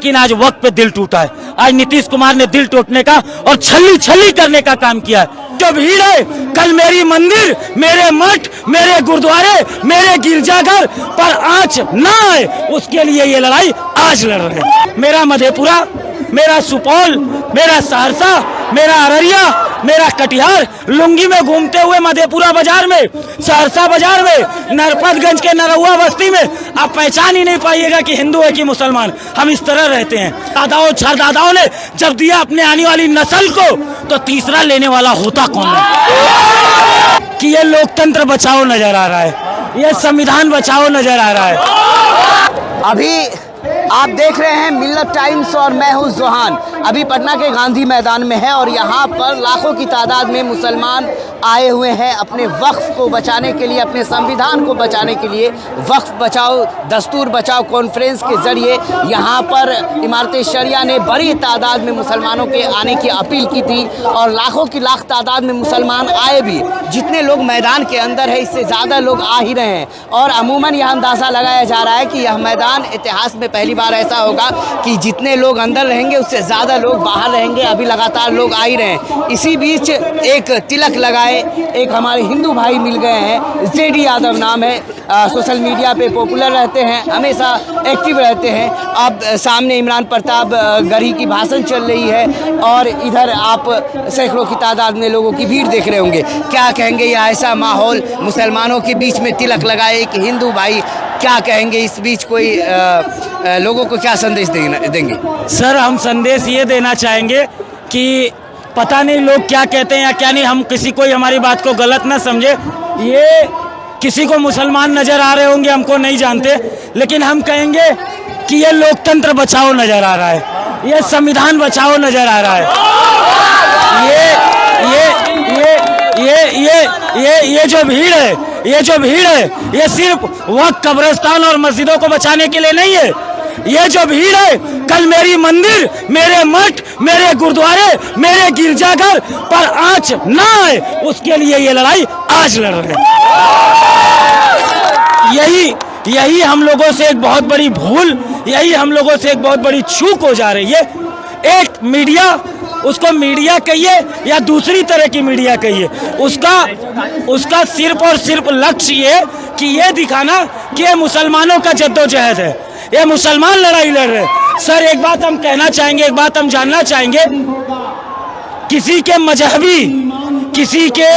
लेकिन आज वक्त पे दिल टूटा है। आज नीतीश कुमार ने दिल टूटने का और छल्ली छल्ली करने का काम किया है। जो भीड़ है, कल मेरी मंदिर, मेरे मठ, मेरे गुरुद्वारे, मेरे गिरजाघर पर आंच ना आए, उसके लिए ये लड़ाई आज लड़ रहे हैं। मेरा मधेपुरा, मेरा सुपौल, मेरा सहरसा, मेरा अररिया, मेरा कटिहार, लुंगी में घूमते हुए मधेपुरा बाजार में, सहरसा बाजार में, नरपतगंज के नरहुआ बस्ती में आप पहचान ही नहीं पाइएगा कि हिंदू है कि मुसलमान। हम इस तरह रहते हैं। दादाओं दादाओं ने जब दिया अपने आने वाली नस्ल को, तो तीसरा लेने वाला होता कौन है? कि ये लोकतंत्र बचाओ नजर आ रहा है, ये संविधान बचाओ नजर आ रहा है। अभी आप देख रहे हैं मिल्लत टाइम्स और मैं हूं जोहान। अभी पटना के गांधी मैदान में है और यहाँ पर लाखों की तादाद में मुसलमान आए हुए हैं अपने वक्फ को बचाने के लिए, अपने संविधान को बचाने के लिए। वक्फ बचाओ, दस्तूर बचाओ कॉन्फ्रेंस के जरिए यहाँ पर इमारत शरिया ने बड़ी तादाद में मुसलमानों के आने की अपील की थी और लाखों की लाख तादाद में मुसलमान आए भी। जितने लोग मैदान के अंदर है, इससे ज़्यादा लोग आ ही रहे हैं और अमूमन यह अंदाज़ा लगाया जा रहा है कि यह मैदान इतिहास में पहली बार ऐसा होगा कि जितने लोग अंदर रहेंगे उससे ज़्यादा लोग बाहर रहेंगे। अभी लगातार लोग आ ही रहे हैं। इसी बीच एक तिलक लगाए एक हमारे हिंदू भाई मिल गए हैं, जेडी यादव नाम है, सोशल मीडिया पे पॉपुलर रहते हैं, हमेशा एक्टिव रहते हैं। अब सामने इमरान प्रताप गढ़ी की भाषण चल रही है और इधर आप सैकड़ों की तादाद में लोगों की भीड़ देख रहे होंगे। क्या कहेंगे यह ऐसा माहौल, मुसलमानों के बीच में तिलक लगाए एक हिंदू भाई, क्या कहेंगे इस बीच? कोई लोगों को क्या संदेश देंगे? सर, हम संदेश ये देना चाहेंगे कि पता नहीं लोग क्या कहते हैं या क्या नहीं, हम किसी कोई हमारी बात को गलत ना समझे। ये किसी को मुसलमान नजर आ रहे होंगे, हमको नहीं जानते, लेकिन हम कहेंगे कि ये लोकतंत्र बचाओ नजर आ रहा है, ये संविधान बचाओ नजर आ रहा है। ये जो भीड़ है, ये सिर्फ वक्त, कब्रिस्तान और मस्जिदों को बचाने के लिए नहीं है। ये जो भीड़ है, कल मेरी मंदिर, मेरे मठ, मेरे गुरुद्वारे, मेरे गिरजाघर पर आंच ना आए, उसके लिए ये लड़ाई आज लड़ रहे हैं। यही हम लोगों से एक बहुत बड़ी भूल, यही हम लोगों से एक बहुत बड़ी चूक हो जा रही है। एक मीडिया, उसको मीडिया कहिए या दूसरी तरह की मीडिया कहिए, उसका सिर्फ और सिर्फ लक्ष्य ये कि ये दिखाना कि ये मुसलमानों का जद्दोजहद है, ये मुसलमान लड़ाई लड़ रहे हैं। सर, एक बात हम कहना चाहेंगे, एक बात हम जानना चाहेंगे, किसी के मजहबी, किसी के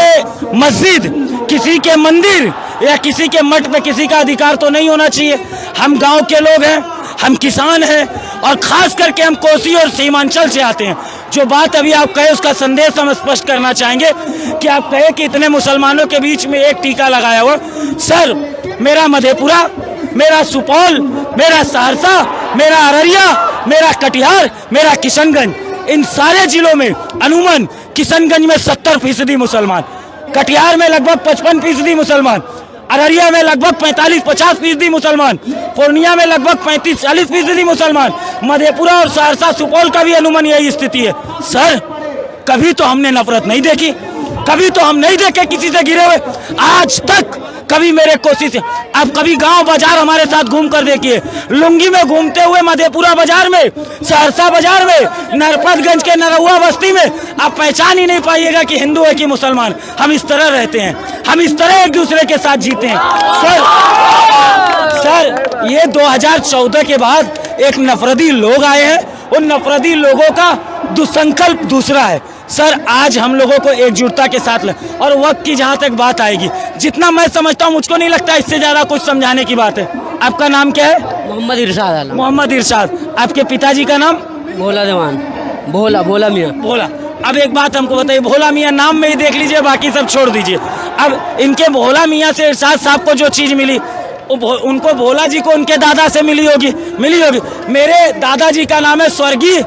मस्जिद, किसी के मंदिर या किसी के मठ पे किसी का अधिकार तो नहीं होना चाहिए। हम गांव के लोग हैं, हम किसान हैं और खास करके हम कोसी और सीमांचल से आते हैं। जो बात अभी आप कहे उसका संदेश हम स्पष्ट करना चाहेंगे कि आप कहे कि इतने मुसलमानों के बीच में एक टीका लगाया हुआ। सर, मेरा मधेपुरा, मेरा सुपौल, मेरा सहरसा, मेरा अररिया, मेरा कटिहार, मेरा किशनगंज, इन सारे जिलों में अमूमन किशनगंज में 70% मुसलमान, कटिहार में लगभग 55% मुसलमान, अररिया में लगभग 45-50% मुसलमान, पूर्णिया में लगभग 35-40% मुसलमान, मधेपुरा और सहरसा सुपौल का भी अनुमान यही स्थिति है। सर, कभी तो हमने नफरत नहीं देखी, कभी तो हम नहीं देखे किसी से गिरे हुए, आज तक कभी मेरे कोशिश है। अब कभी गांव बाजार हमारे साथ घूम कर देखिए, लुंगी में घूमते हुए मधेपुरा बाजार में, सहरसा बाजार में, नरपतगंज के नरहुआ बस्ती में आप पहचान ही नहीं पाइएगा कि हिंदू है कि मुसलमान। हम इस तरह रहते हैं, हम इस तरह एक दूसरे के साथ जीते हैं। सर, ये 2014 के बाद एक नफरती लोग आए हैं, उन नफरती लोगों का दुसंकल्प दूसरा है। सर, आज हम लोगों को एकजुटता के साथ और वक्त की जहाँ तक बात आएगी, जितना मैं समझता हूँ मुझको नहीं लगता इससे ज़्यादा कुछ समझाने की बात है। आपका नाम क्या है? मोहम्मद इरशाद। मोहम्मद इरशाद। आपके पिताजी का नाम? भोला जवान। भोला मियाँ। भोला। अब एक बात हमको बताइए, भोला मियाँ नाम में ही देख लीजिए, बाकी सब छोड़ दीजिए। अब इनके भोला मियाँ से इरशाद साहब को जो चीज़ मिली, उनको भोला जी को उनके दादा से मिली होगी। मेरे दादाजी का नाम है स्वर्गीय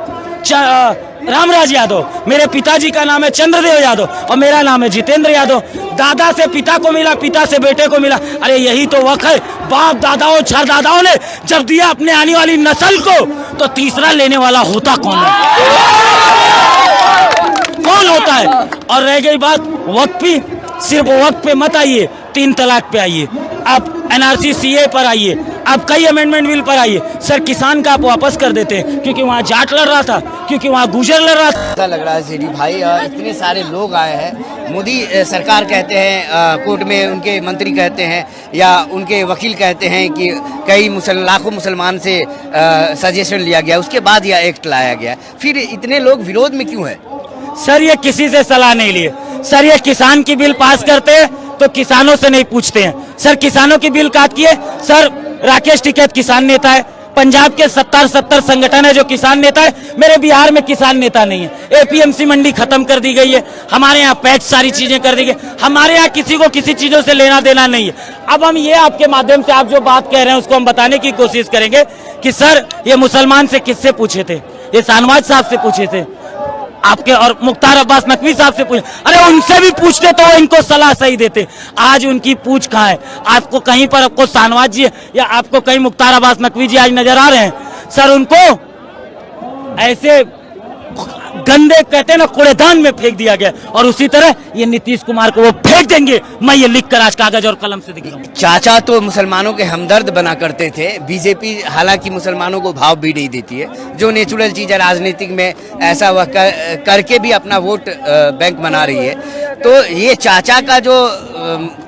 रामराज यादव, मेरे पिताजी का नाम है चंद्रदेव यादव और मेरा नाम है जितेंद्र यादव। दादा से पिता को मिला, पिता से बेटे को मिला। अरे यही तो वक्त है। बाप दादाओं दादाओं ने जब दिया अपने आने वाली नस्ल को, तो तीसरा लेने वाला होता कौन है? कौन होता है? और रह गई बात वक्त पे, सिर्फ वक्त पे मत आइए, 3 तलाक पे आइए, आप NRC CA पर आइए, अब कई अमेंडमेंट बिल पर आई है, सर किसान का आप वापस कर देते हैं क्योंकि वहाँ जाट लड़ रहा था, क्योंकि वहाँ गुजर लड़ रहा था। ऐसा लग रहा है सीडी भाई, इतने सारे लोग आए हैं। मोदी सरकार कहते हैं, कोर्ट में उनके मंत्री कहते हैं या उनके वकील कहते हैं कि कई लाखों मुसलमान से सजेशन लिया गया, उसके बाद यह एक्ट लाया गया, फिर इतने लोग विरोध में क्यों है? सर ये किसी से सलाह नहीं लिए। सर ये किसान की बिल पास करते हैं तो किसानों से नहीं पूछते हैं। सर किसानों की बिल काट किए। सर राकेश टिकैत किसान नेता है, पंजाब के 70 संगठन है जो किसान नेता है। मेरे बिहार में किसान नेता नहीं है। एपीएमसी मंडी खत्म कर दी गई है, हमारे यहाँ पैक्स सारी चीजें कर दी गई, हमारे यहाँ किसी को किसी चीजों से लेना देना नहीं है। अब हम ये आपके माध्यम से आप जो बात कह रहे हैं उसको हम बताने की कोशिश करेंगे कि सर ये मुसलमान से किससे पूछे थे? ये शाहनवाज साहब से पूछे थे आपके, और मुख्तार अब्बास नकवी साहब से पूछे। अरे उनसे भी पूछते तो वो इनको सलाह सही देते। आज उनकी पूछ कहाँ है? आपको कहीं पर आपको शाहनवाज जी या आपको कहीं मुख्तार अब्बास नकवी जी आज नजर आ रहे हैं? सर उनको ऐसे गंदे कहते हैं ना कूड़ेदान में फेंक दिया गया, और उसी तरह ये नीतीश कुमार को वो फेंक देंगे। मैं ये लिखकर आज कागज और कलम से दिख रहा हूँ। चाचा तो मुसलमानों के हमदर्द बना करते थे। बीजेपी हालांकि मुसलमानों को भाव भी नहीं देती है, जो नेचुरल चीज है राजनीतिक में, ऐसा वह करके भी अपना वोट बैंक बना रही है। तो ये चाचा का जो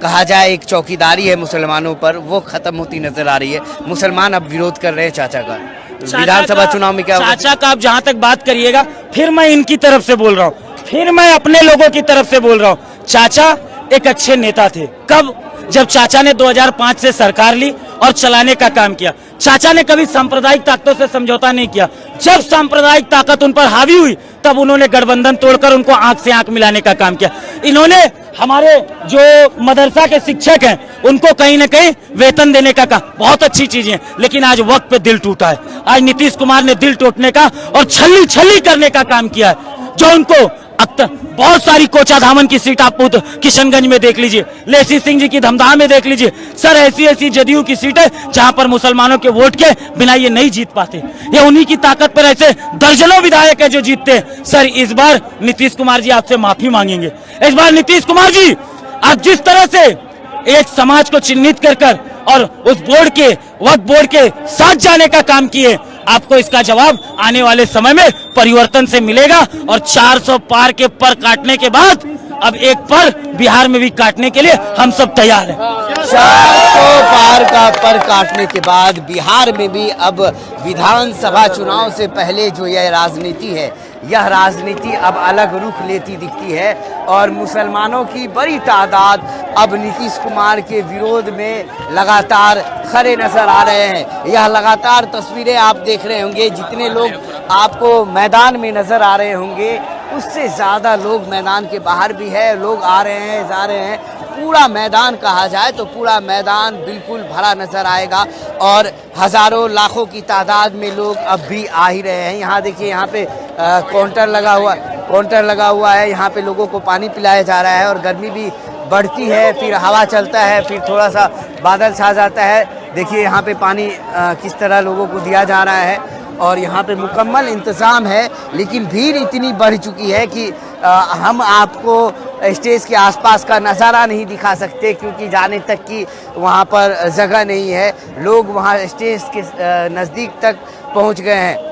कहा जाए एक चौकीदारी है मुसलमानों पर, वो खत्म होती नजर आ रही है। मुसलमान अब विरोध कर रहे हैं चाचा का। विधानसभा चुनाव में क्या होगा? चाचा का आप जहां तक बात करिएगा, फिर मैं इनकी तरफ से बोल रहा हूँ, फिर मैं अपने लोगों की तरफ से बोल रहा हूँ। चाचा एक अच्छे नेता थे। कब? जब चाचा ने 2005 से सरकार ली और चलाने का काम किया। चाचा ने कभी सांप्रदायिक ताकतों से समझौता नहीं किया। जब सांप्रदायिक ताकत उन पर हावी हुई तब उन्होंने गठबंधन तोड़कर उनको आंख से आंख मिलाने का काम किया। इन्होंने हमारे जो मदरसा के शिक्षक हैं उनको कहीं ना कहीं वेतन देने का काम, बहुत अच्छी चीजें हैं, लेकिन आज वक्त पे दिल टूटा है। आज नीतीश कुमार ने दिल टूटने का और छल्ली करने का काम किया है, जो उनको बहुत सारी कोचाधामन की सीट आप किशनगंज में देख लीजिए, लेसी सिंह जी की धमदाह में देख लीजिए। सर ऐसी जदयू की सीट है जहां पर मुसलमानों के वोट के बिना ये नहीं जीत पाते। ये उन्हीं की ताकत पर ऐसे दर्जनों विधायक है जो जीतते हैं। सर इस बार नीतीश कुमार जी आपसे माफी मांगेंगे। इस बार नीतीश कुमार जी आप जिस तरह से एक समाज को चिन्हित कर और उस बोर्ड के वक्फ बोर्ड के साथ जाने का काम किए, आपको इसका जवाब आने वाले समय में परिवर्तन से मिलेगा। और 400 पार के पर काटने के बाद अब एक पर बिहार में भी काटने के लिए हम सब तैयार हैं। 400 पार का पर काटने के बाद बिहार में भी अब विधानसभा चुनाव से पहले जो यह राजनीति है, यह राजनीति अब अलग रुख लेती दिखती है और मुसलमानों की बड़ी तादाद अब नीतीश कुमार के विरोध में लगातार खड़े नजर आ रहे हैं। यह लगातार तस्वीरें आप देख रहे होंगे, जितने लोग आपको मैदान में नजर आ रहे होंगे उससे ज़्यादा लोग मैदान के बाहर भी है, लोग आ रहे हैं जा रहे हैं। पूरा मैदान कहा जाए तो पूरा मैदान बिल्कुल भरा नजर आएगा और हजारों लाखों की तादाद में लोग अब भी आ ही रहे हैं। यहाँ देखिए, यहाँ पे काउंटर लगा हुआ है, यहाँ पे लोगों को पानी पिलाया जा रहा है और गर्मी भी बढ़ती है, फिर हवा चलता है, फिर थोड़ा सा बादल छा जाता है। देखिए यहाँ पे पानी किस तरह लोगों को दिया जा रहा है और यहाँ पे मुकम्मल इंतज़ाम है, लेकिन भीड़ इतनी बढ़ चुकी है कि हम आपको स्टेज के आसपास का नज़ारा नहीं दिखा सकते क्योंकि जाने तक की वहाँ पर जगह नहीं है। लोग वहाँ स्टेज के नज़दीक तक पहुँच गए हैं।